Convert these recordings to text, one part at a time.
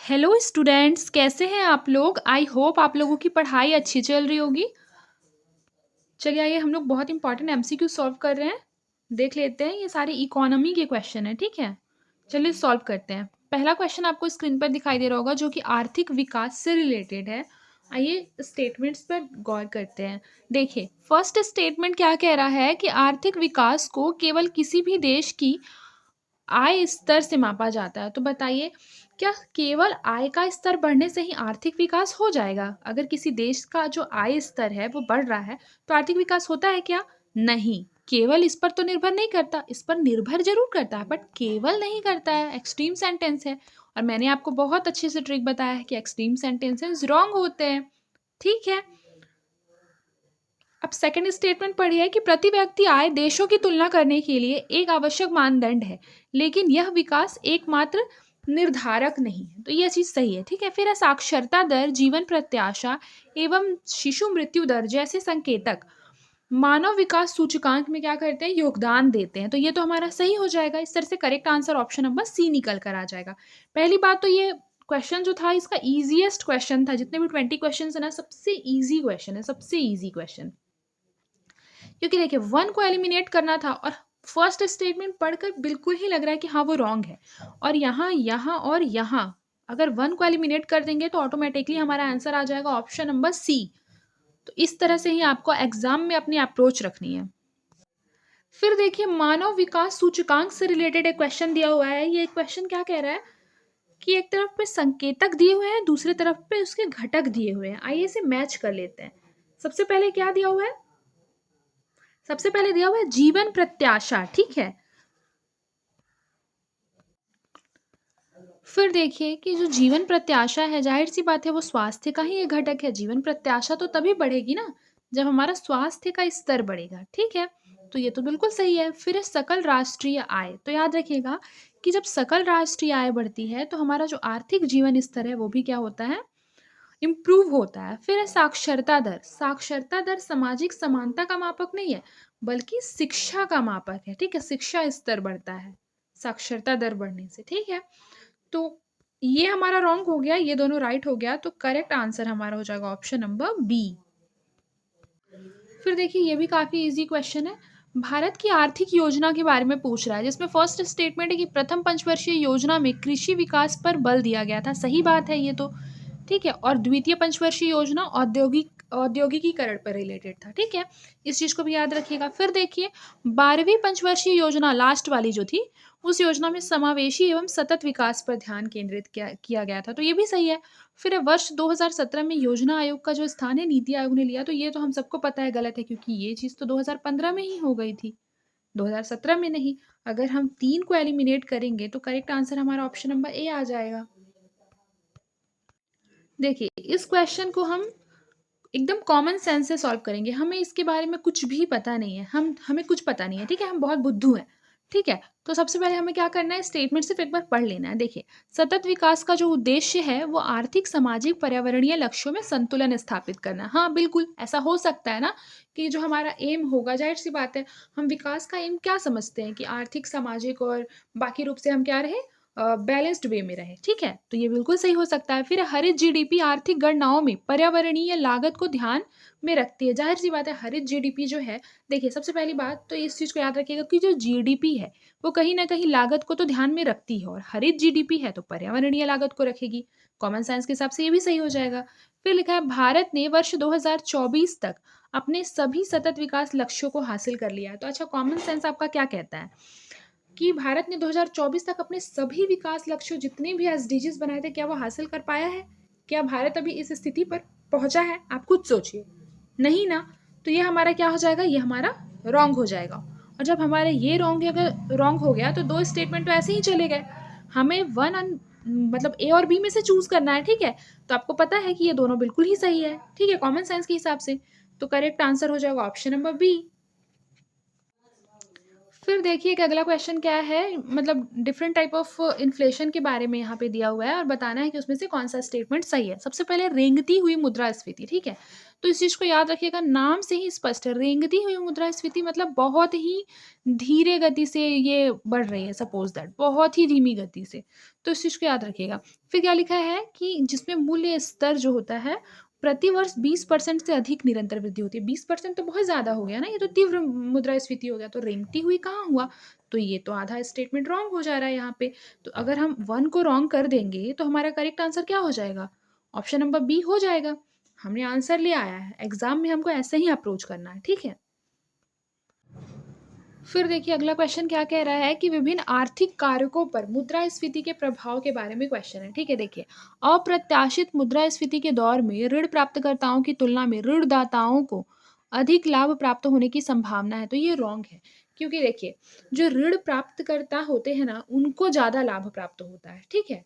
Hello students, कैसे हैं आप लोग। आई होप आप लोगों की पढ़ाई अच्छी चल रही होगी। चलिए आइए हम लोग बहुत इंपॉर्टेंट एमसीक्यू सॉल्व कर रहे हैं। देख लेते हैं, ये सारे इकोनॉमी के क्वेश्चन है। ठीक है, चलिए सॉल्व करते हैं। पहला क्वेश्चन आपको स्क्रीन पर दिखाई दे रहा होगा जो कि आर्थिक विकास से रिलेटेड है। आइए स्टेटमेंट्स पर गौर करते हैं। देखिए फर्स्ट स्टेटमेंट क्या कह रहा है कि आर्थिक विकास को केवल किसी भी देश की आय स्तर से मापा जाता है। तो बताइए, क्या केवल आय का स्तर बढ़ने से ही आर्थिक विकास हो जाएगा? अगर किसी देश का जो आय स्तर है वो बढ़ रहा है तो आर्थिक विकास होता है क्या? नहीं, केवल इस पर तो निर्भर नहीं करता। इस पर निर्भर जरूर करता है बट केवल नहीं करता है। एक्सट्रीम सेंटेंस है और मैंने आपको बहुत अच्छे से ट्रिक बताया है कि एक्सट्रीम सेंटेंसेस रॉन्ग होते हैं। ठीक है, अब सेकंड स्टेटमेंट पढ़िए कि प्रति व्यक्ति आय देशों की तुलना करने के लिए एक आवश्यक मानदंड है, लेकिन यह विकास एकमात्र निर्धारक नहीं है। तो यह चीज सही है। ठीक है, फिर है साक्षरता दर, जीवन प्रत्याशा एवं शिशु मृत्यु दर जैसे संकेतक मानव विकास सूचकांक में क्या करते हैं? योगदान देते हैं। तो ये तो हमारा सही हो जाएगा। इस तरह से correct answer option number C निकल कर आ जाएगा। पहली बात तो ये क्वेश्चन जो था इसका इजीएस्ट क्वेश्चन था। जितने भी 20 क्वेश्चन है ना, सबसे इजी क्वेश्चन है, सबसे इजी क्वेश्चन। क्योंकि देखिए वन को एलिमिनेट करना था और फर्स्ट स्टेटमेंट पढ़कर बिल्कुल ही लग रहा है कि हाँ वो रॉन्ग है। और यहाँ यहाँ और यहाँ अगर वन को एलिमिनेट कर देंगे तो ऑटोमेटिकली हमारा आंसर आ जाएगा ऑप्शन नंबर सी। तो इस तरह से ही आपको एग्जाम में अपनी अप्रोच रखनी है। फिर देखिए मानव विकास सूचकांक से रिलेटेड एक क्वेश्चन दिया हुआ है। ये क्वेश्चन क्या कह रहा है कि एक तरफ पे संकेतक दिए हुए हैं, दूसरे तरफ पे उसके घटक दिए हुए हैं। आइए इसे मैच कर लेते हैं। सबसे पहले क्या दिया हुआ है? सबसे पहले दिया हुआ है जीवन प्रत्याशा। ठीक है, फिर देखिए कि जो जीवन प्रत्याशा है, जाहिर सी बात है वो स्वास्थ्य का ही एक घटक है। जीवन प्रत्याशा तो तभी बढ़ेगी ना जब हमारा स्वास्थ्य का स्तर बढ़ेगा। ठीक है, तो ये तो बिल्कुल सही है। फिर है सकल राष्ट्रीय आय। तो याद रखिएगा कि जब सकल राष्ट्रीय आय बढ़ती है तो हमारा जो आर्थिक जीवन स्तर है वो भी क्या होता है? इम्प्रूव होता है। फिर है साक्षरता दर। साक्षरता दर सामाजिक समानता का मापक नहीं है बल्कि शिक्षा का मापक है। ठीक है, शिक्षा स्तर बढ़ता है साक्षरता दर बढ़ने से। ठीक है, तो ये हमारा रॉन्ग हो गया, ये दोनों राइट हो गया। तो करेक्ट आंसर हमारा हो जाएगा ऑप्शन नंबर बी। फिर देखिए ये भी काफी इजी क्वेश्चन है। भारत की आर्थिक योजना के बारे में पूछ रहा है, जिसमें फर्स्ट स्टेटमेंट है कि प्रथम पंचवर्षीय योजना में कृषि विकास पर बल दिया गया था। सही बात है ये तो। ठीक है, और द्वितीय पंचवर्षीय योजना औद्योगिकीकरण पर रिलेटेड था। ठीक है, इस चीज को भी याद रखिएगा। फिर देखिए 12वीं पंचवर्षीय योजना लास्ट वाली जो थी, उस योजना में समावेशी एवं सतत विकास पर ध्यान केंद्रित किया गया था। तो ये भी सही है। फिर वर्ष 2017 में योजना आयोग का जो स्थान है नीति आयोग ने लिया। तो ये तो हम सबको पता है गलत है, क्योंकि ये चीज तो 2015 में ही हो गई थी, 2017 में नहीं। अगर हम 3 को एलिमिनेट करेंगे तो करेक्ट आंसर हमारा ऑप्शन नंबर ए आ जाएगा। देखिए इस क्वेश्चन को हम एकदम कॉमन सेंस से सॉल्व करेंगे। हमें इसके बारे में कुछ भी पता नहीं है, हमें कुछ पता नहीं है। ठीक है, हम बहुत बुद्धू हैं। ठीक है, तो सबसे पहले हमें क्या करना है, स्टेटमेंट सिर्फ एक बार पढ़ लेना है। देखिए सतत विकास का जो उद्देश्य है वो आर्थिक सामाजिक पर्यावरणीय लक्ष्यों में संतुलन स्थापित करना। हाँ बिल्कुल ऐसा हो सकता है ना कि जो हमारा एम होगा, जाहिर सी बात है हम विकास का एम क्या समझते हैं कि आर्थिक सामाजिक और बाकी रूप से हम क्या रहे, बैलेंस्ड वे में रहे। ठीक है, तो ये बिल्कुल सही हो सकता है। फिर हरित जीडीपी आर्थिक गणनाओं में पर्यावरणीय लागत को ध्यान में रखती है। जाहिर सी बात है हरित जीडीपी जो है, देखिए सबसे पहली बात तो इस चीज को याद रखिएगा कि जो जीडीपी है वो कहीं ना कहीं लागत को तो ध्यान में रखती है, और हरित जीडीपी है तो पर्यावरणीय लागत को रखेगी। कॉमन साइंस के हिसाब से ये भी सही हो जाएगा। फिर लिखा है भारत ने वर्ष 2024 तक अपने सभी सतत विकास लक्ष्यों को हासिल कर लिया है। तो अच्छा कॉमन सेंस आपका क्या कहता है कि भारत ने 2024 तक अपने सभी विकास लक्ष्यों जितने भी एसडीजीज बनाए थे क्या वो हासिल कर पाया है? क्या भारत अभी इस स्थिति पर पहुंचा है? आप खुद सोचिए। नहीं ना। तो ये हमारा क्या हो जाएगा, ये हमारा रॉन्ग हो जाएगा। और जब हमारे ये रॉन्ग अगर रॉन्ग हो गया तो दो स्टेटमेंट तो ऐसे ही चले गए। हमें मतलब ए और बी में से चूज करना है। ठीक है, तो आपको पता है कि ये दोनों बिल्कुल ही सही है। ठीक है, कॉमन सेंस के हिसाब से। तो करेक्ट आंसर हो जाएगा ऑप्शन नंबर बी। फिर देखिए कि अगला क्वेश्चन क्या है, मतलब डिफरेंट टाइप ऑफ इन्फ्लेशन के बारे में यहाँ पे दिया हुआ है और बताना है कि उसमें से कौन सा स्टेटमेंट सही है। सबसे पहले रेंगती हुई मुद्रास्फीति, ठीक है? तो इस चीज़ को याद रखिएगा, नाम से ही स्पष्ट है, रेंगती हुई मुद्रास्फीति मतलब बहुत ही धीरे गति से ये बढ़ रही है, सपोज दैट बहुत ही धीमी गति से। तो इस चीज़ को याद रखिएगा। फिर क्या लिखा है कि जिसमें मूल्य स्तर जो होता है प्रति वर्ष 20% से अधिक निरंतर वृद्धि होती है। 20% तो बहुत ज़्यादा हो गया ना, ये तो तीव्र मुद्रास्फीति हो गया, तो रेंगती हुई कहाँ हुआ? तो ये तो आधा स्टेटमेंट रॉन्ग हो जा रहा है यहाँ पे। तो अगर हम 1 को रॉन्ग कर देंगे तो हमारा करेक्ट आंसर क्या हो जाएगा? ऑप्शन नंबर बी हो जाएगा। हमने आंसर ले आया है, एग्ज़ाम में हमको ऐसे ही अप्रोच करना है, ठीक है? फिर देखिए अगला क्वेश्चन क्या कह रहा है कि विभिन्न आर्थिक कारकों पर मुद्रास्फीति के प्रभाव के बारे में क्वेश्चन है, ठीक है? देखिए, अप्रत्याशित मुद्रास्फीति के दौर में ऋण प्राप्तकर्ताओं की तुलना में ऋणदाताओं को अधिक लाभ प्राप्त होने की संभावना है, तो ये रॉन्ग है। क्योंकि देखिए, जो ऋण प्राप्तकर्ता होते हैं ना, उनको ज़्यादा लाभ प्राप्त होता है, ठीक है?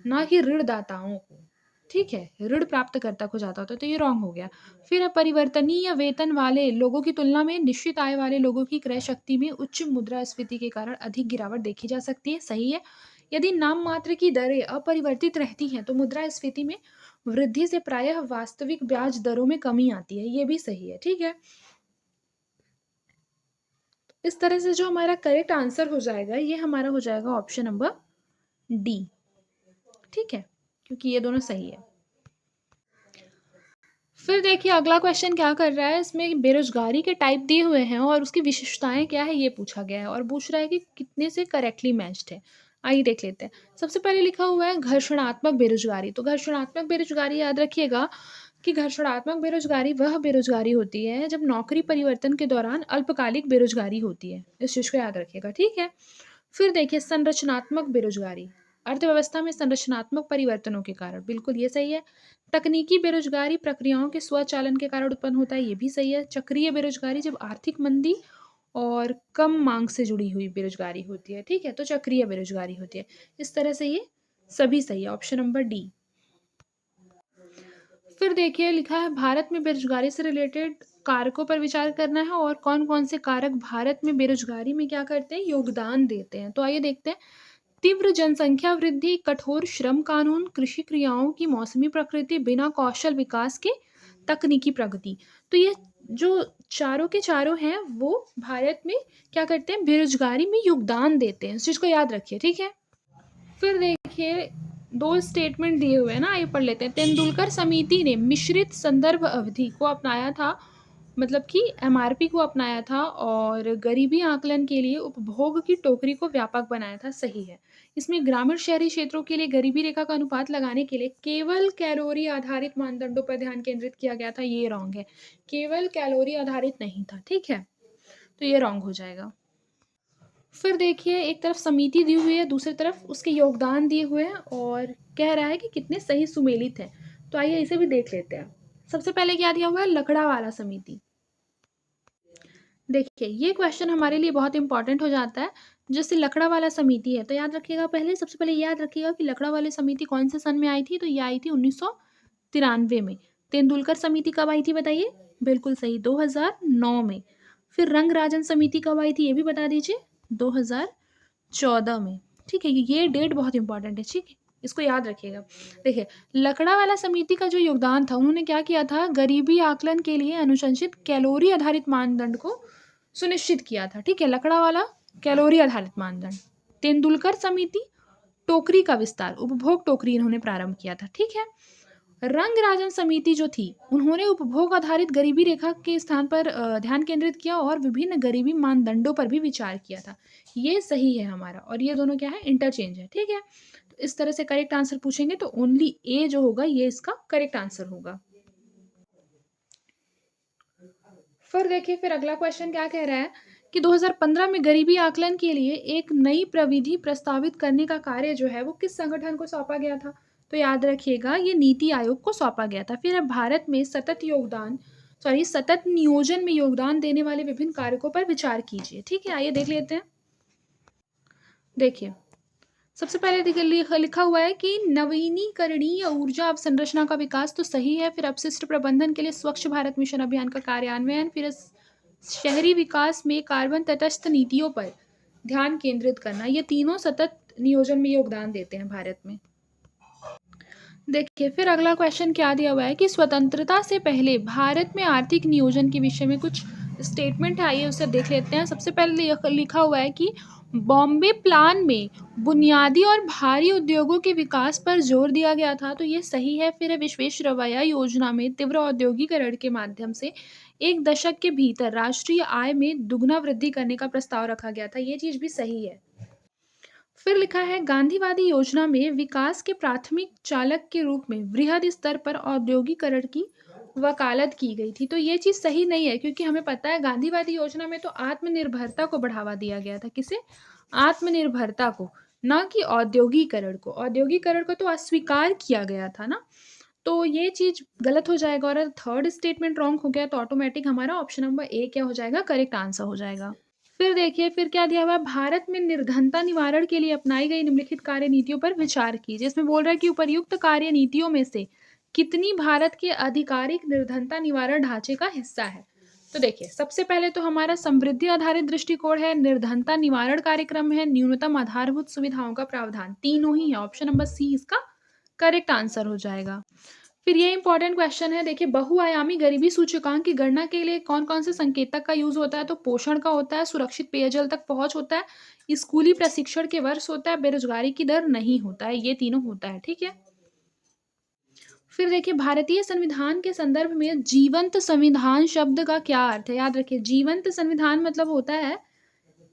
ना कि ऋणदाताओं को, ठीक है? ऋण प्राप्तकर्ता को ज़्यादा होता है, तो ये रॉन्ग हो गया। फिर परिवर्तनीय वेतन वाले लोगों की तुलना में निश्चित आय वाले लोगों की क्रय शक्ति में उच्च मुद्रास्फीति के कारण अधिक गिरावट देखी जा सकती है, सही है। यदि नाम मात्र की दरें अपरिवर्तित रहती हैं तो मुद्रास्फीति में वृद्धि से प्रायः वास्तविक ब्याज दरों में कमी आती है, ये भी सही है, ठीक है। इस तरह से जो हमारा करेक्ट आंसर हो जाएगा, ये हमारा हो जाएगा ऑप्शन नंबर डी, ठीक है, क्योंकि ये दोनों सही है। फिर देखिए अगला क्वेश्चन क्या कर रहा है, इसमें बेरोजगारी के टाइप दिए हुए हैं और उसकी विशेषताएं क्या है ये पूछा गया है और पूछ रहा है कि कितने से करेक्टली मैच्ड है। आइए देख लेते हैं। सबसे पहले लिखा हुआ है घर्षणात्मक बेरोजगारी। तो घर्षणात्मक बेरोजगारी याद रखिएगा कि घर्षणात्मक बेरोजगारी वह बेरोजगारी होती है जब नौकरी परिवर्तन के दौरान अल्पकालिक बेरोजगारी होती है। इस चीज़ को याद रखिएगा, ठीक है। फिर देखिए संरचनात्मक बेरोजगारी, अर्थव्यवस्था में संरचनात्मक परिवर्तनों के कारण, बिल्कुल ये सही है। तकनीकी बेरोजगारी प्रक्रियाओं के स्वचालन के कारण उत्पन्न होता है, ये भी सही है। चक्रीय बेरोजगारी जब आर्थिक मंदी और कम मांग से जुड़ी हुई बेरोजगारी होती है, ठीक है, तो चक्रीय बेरोजगारी होती है। इस तरह से ये सभी सही है, ऑप्शन नंबर डी। फिर देखिए लिखा है भारत में बेरोजगारी से रिलेटेड कारकों पर विचार करना है और कौन कौन से कारक भारत में बेरोजगारी में क्या करते हैं, योगदान देते हैं। तो आइए देखते हैं। तीव्र जनसंख्या वृद्धि, कठोर श्रम कानून, कृषि क्रियाओं की मौसमी प्रकृति, बिना कौशल विकास के तकनीकी प्रगति। तो ये जो चारों के चारों हैं वो भारत में क्या करते हैं, बेरोजगारी में योगदान देते हैं। इस चीज़ को याद रखिए, ठीक है। फिर देखिए दो स्टेटमेंट दिए हुए हैं ना, आइए पढ़ लेते हैं। तेंदुलकर समिति ने मिश्रित संदर्भ अवधि को अपनाया था, मतलब कि एमआरपी को अपनाया था और गरीबी आकलन के लिए उपभोग की टोकरी को व्यापक बनाया था, सही है। इसमें ग्रामीण शहरी क्षेत्रों के लिए गरीबी रेखा का अनुपात लगाने के लिए केवल कैलोरी आधारित मानदंडों पर ध्यान केंद्रित किया गया था, ये रॉन्ग है। केवल कैलोरी आधारित नहीं था, ठीक है, तो ये रॉन्ग हो जाएगा। फिर देखिए एक तरफ समिति दी हुई है, दूसरी तरफ उसके योगदान दिए हुए हैं और कह रहा है कि कितने सही सुमेलित हैं। तो आइए इसे भी देख लेते हैं। सबसे पहले क्या दिया हुआ है, लकड़ा वाला समिति। देखिए ये क्वेश्चन हमारे लिए बहुत इंपॉर्टेंट हो जाता है। जैसे लकड़ा वाला समिति है तो याद रखिएगा, पहले सबसे पहले याद रखिएगा कि लकड़ा वाली समिति कौन से सन में आई थी, तो ये आई थी 1993 में। तेंदुलकर समिति कब आई थी बताइए, बिल्कुल सही 2009 में। फिर रंग राजन समिति कब आई थी ये भी बता दीजिए, 2014 में, ठीक है। ये डेट बहुत इंपॉर्टेंट है, ठीक है, इसको याद रखिएगा। देखिए लकड़ा वाला समिति का जो योगदान था, उन्होंने क्या किया था, गरीबी आकलन के लिए अनुशंसित कैलोरी आधारित मानदंड को सुनिश्चित किया था, ठीक है। लकड़ा वाला कैलोरी आधारित मानदंड, तेंदुलकर समिति टोकरी का विस्तार, उपभोग टोकरी इन्होंने प्रारंभ किया था, ठीक है। रंग राजन समिति जो थी, उन्होंने उपभोग आधारित गरीबी रेखा के स्थान पर ध्यान केंद्रित किया और विभिन्न गरीबी मानदंडों पर भी विचार किया था। ये सही है हमारा, और ये दोनों क्या है, इंटरचेंज है, ठीक है। तो इस तरह से करेक्ट आंसर पूछेंगे तो ओनली ए जो होगा ये इसका करेक्ट आंसर होगा। फिर देखिए फिर अगला क्वेश्चन क्या कह रहा है कि 2015 में गरीबी आकलन के लिए एक नई प्रविधि प्रस्तावित करने का कार्य जो है वो किस संगठन को सौंपा गया था, तो याद रखिएगा ये नीति आयोग को सौंपा गया था। फिर अब भारत में सतत नियोजन में योगदान देने वाले विभिन्न कारकों पर विचार कीजिए, ठीक है। आइए देख लेते हैं। देखिए सबसे पहले देखिए लिखा हुआ है कि नवीनीकरणीय ऊर्जा अवसंरचना का विकास, तो सही है। फिर अपशिष्ट प्रबंधन के लिए स्वच्छ भारत मिशन अभियान का कार्यान्वयन, फिर शहरी विकास में कार्बन तटस्थ नीतियों पर ध्यान केंद्रित करना, ये तीनों सतत नियोजन में योगदान देते हैं भारत में। देखिए फिर अगला क्वेश्चन क्या दिया हुआ है कि स्वतंत्रता से पहले भारत में आर्थिक नियोजन के विषय में कुछ स्टेटमेंट है, आइए उसे देख लेते हैं। सबसे पहले लिखा हुआ है कि बॉम्बे प्लान में बुनियादी और भारी उद्योगों के विकास पर जोर दिया गया था, तो ये सही है। फिर है विश्वेश्वरैया योजना में तीव्र औद्योगिकरण के माध्यम से एक दशक के भीतर राष्ट्रीय आय में दुगना वृद्धि करने का प्रस्ताव रखा गया था, ये चीज भी सही है। फिर लिखा है गांधीवादी योजना में विकास के प्राथमिक चालक के रूप में वृहद स्तर पर औद्योगिकरण की वकालत की गई थी, तो ये चीज सही नहीं है क्योंकि हमें पता है गांधीवादी योजना में तो आत्मनिर्भरता को बढ़ावा दिया गया था। किसे? आत्मनिर्भरता को, ना कि औद्योगिकरण को। औद्योगिकरण को तो अस्वीकार किया गया था ना, तो ये चीज गलत हो जाएगा। और थर्ड स्टेटमेंट रॉन्ग हो गया तो ऑटोमेटिक हमारा ऑप्शन नंबर ए क्या हो जाएगा? करेक्ट आंसर हो जाएगा। फिर देखिए फिर क्या दिया हुआ है, भारत में निर्धनता निवारण के लिए अपनाई गई निम्नलिखित कार्य नीतियों पर विचार कीजिए। इसमें बोल रहा है कि उपर्युक्त कार्य नीतियों में से कितनी भारत के आधिकारिक निर्धनता निवारण ढांचे का हिस्सा है। तो देखिए सबसे पहले तो हमारा समृद्धि आधारित दृष्टिकोण है, निर्धनता निवारण कार्यक्रम है, न्यूनतम आधारभूत सुविधाओं का प्रावधान, तीनों ही है। ऑप्शन नंबर सी इसका करेक्ट आंसर हो जाएगा। फिर ये इंपॉर्टेंट क्वेश्चन है, देखिए बहुआयामी गरीबी सूचकांक की गणना के लिए कौन कौन से संकेतक का यूज होता है? तो पोषण का होता है, सुरक्षित पेयजल तक पहुंच होता है, स्कूली प्रशिक्षण के वर्ष होता है, बेरोजगारी की दर नहीं होता है, ये तीनों होता है। ठीक है। फिर देखिए भारतीय संविधान के संदर्भ में जीवंत संविधान शब्द का क्या अर्थ है? याद रखिए जीवंत संविधान मतलब होता है,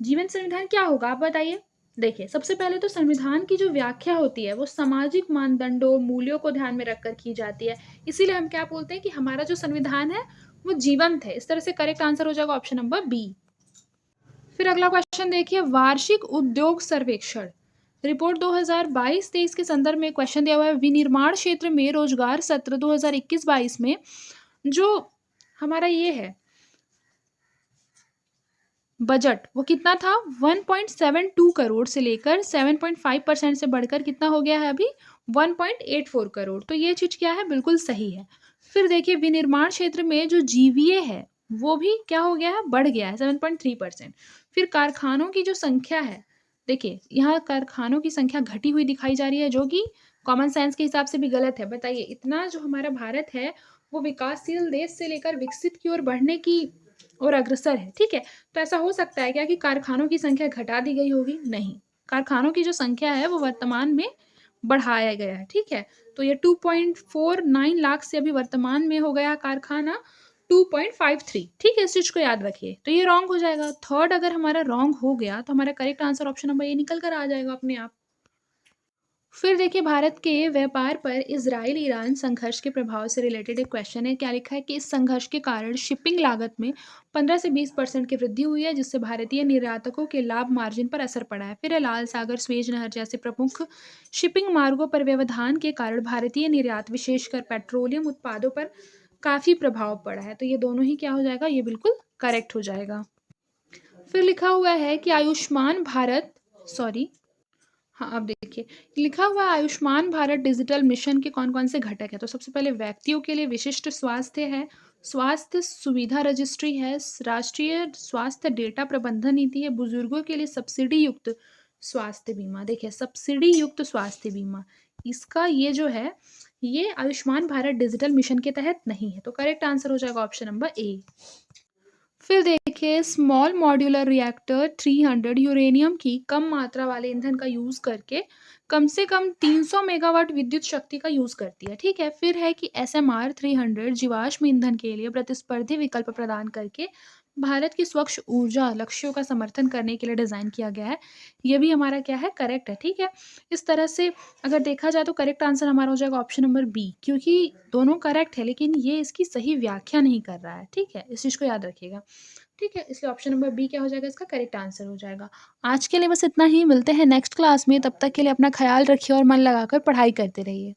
जीवंत संविधान क्या होगा आप बताइए। देखिए सबसे पहले तो संविधान की जो व्याख्या होती है वो सामाजिक मानदंडों मूल्यों को ध्यान में रखकर की जाती है, इसीलिए हम क्या बोलते हैं कि हमारा जो संविधान है वो जीवंत है। इस तरह से करेक्ट आंसर हो जाएगा ऑप्शन नंबर बी। फिर अगला क्वेश्चन देखिए, वार्षिक उद्योग सर्वेक्षण रिपोर्ट 2022-23 के संदर्भ में क्वेश्चन दिया हुआ है, विनिर्माण क्षेत्र में रोजगार सत्र 2021-22 में जो हमारा ये है बजट वो कितना था? 1.72 करोड़ से लेकर 7.5% से बढ़कर कितना हो गया है अभी? 1.84 करोड़। तो ये चीज क्या है? बिल्कुल सही है। फिर देखिए विनिर्माण क्षेत्र में जो जीवीए है वो भी क्या हो गया है? बढ़ गया है 7.3%। फिर कारखानों की जो संख्या है, देखिए यहाँ कारखानों की संख्या घटी हुई दिखाई जा रही है, जो कि कॉमन सेंस के हिसाब से भी गलत है। बताइए इतना जो हमारा भारत है वो विकासशील देश से लेकर विकसित की ओर बढ़ने की और अग्रसर है। ठीक है, तो ऐसा हो सकता है क्या कि कारखानों की संख्या घटा दी गई होगी? नहीं, कारखानों की जो संख्या है वो वर्तमान में बढ़ाया गया है। ठीक है, तो ये 2.49 लाख से अभी वर्तमान में हो गया कारखाना 2.53। ठीक है, इस चीज को याद रखिए। तो ये रॉन्ग हो जाएगा। थर्ड अगर हमारा रॉन्ग हो गया तो हमारा correct answer option number A निकल कर आ जाएगा अपने आप। फिर देखिए भारत के व्यापार पर इजराइल ईरान संघर्ष के प्रभाव से रिलेटेड एक क्वेश्चन है। क्या लिखा है कि इस संघर्ष के कारण शिपिंग लागत में 15 से 20% की वृद्धि हुई है, जिससे भारतीय निर्यातकों के लाभ मार्जिन पर असर पड़ा है। फिर है लाल सागर स्वेज नहर जैसे प्रमुख शिपिंग मार्गों पर व्यवधान के कारण भारतीय निर्यात विशेषकर पेट्रोलियम उत्पादों पर काफी प्रभाव पड़ा है। तो ये दोनों ही क्या हो जाएगा? ये बिल्कुल करेक्ट हो जाएगा। फिर लिखा हुआ है कि आयुष्मान भारत सॉरी हाँ, अब देखिए लिखा हुआ है आयुष्मान भारत डिजिटल मिशन के कौन कौन से घटक है। तो सबसे पहले व्यक्तियों के लिए विशिष्ट स्वास्थ्य है, स्वास्थ्य सुविधा रजिस्ट्री है, राष्ट्रीय स्वास्थ्य डेटा प्रबंधन नीति है, बुजुर्गों के लिए सब्सिडी युक्त स्वास्थ्य बीमा। देखिए सब्सिडी युक्त स्वास्थ्य बीमा, इसका ये जो है ये आयुष्मान भारत डिजिटल मिशन के तहत नहीं है, तो करेक्ट आंसर हो जाएगा ऑप्शन नंबर ए। फिर देखिए स्मॉल मॉड्यूलर रिएक्टर 300 यूरेनियम की कम मात्रा वाले ईंधन का यूज करके कम से कम 300 मेगावाट विद्युत शक्ति का यूज करती है। ठीक है, फिर है कि SMR 300 जीवाश्म ईंधन के लिए प्रतिस्पर्धी विकल्प प्रदान करके भारत की स्वच्छ ऊर्जा लक्ष्यों का समर्थन करने के लिए डिजाइन किया गया है। ये भी हमारा क्या है? करेक्ट है। ठीक है, इस तरह से अगर देखा जाए तो करेक्ट आंसर हमारा हो जाएगा ऑप्शन नंबर बी, क्योंकि दोनों करेक्ट है लेकिन ये इसकी सही व्याख्या नहीं कर रहा है। ठीक है, इस चीज को याद रखिएगा। ठीक है, इसलिए ऑप्शन नंबर बी क्या हो जाएगा? इसका करेक्ट आंसर हो जाएगा। आज के लिए बस इतना ही, मिलते हैं नेक्स्ट क्लास में। तब तक के लिए अपना ख्याल रखिए और मन लगाकर पढ़ाई करते रहिए।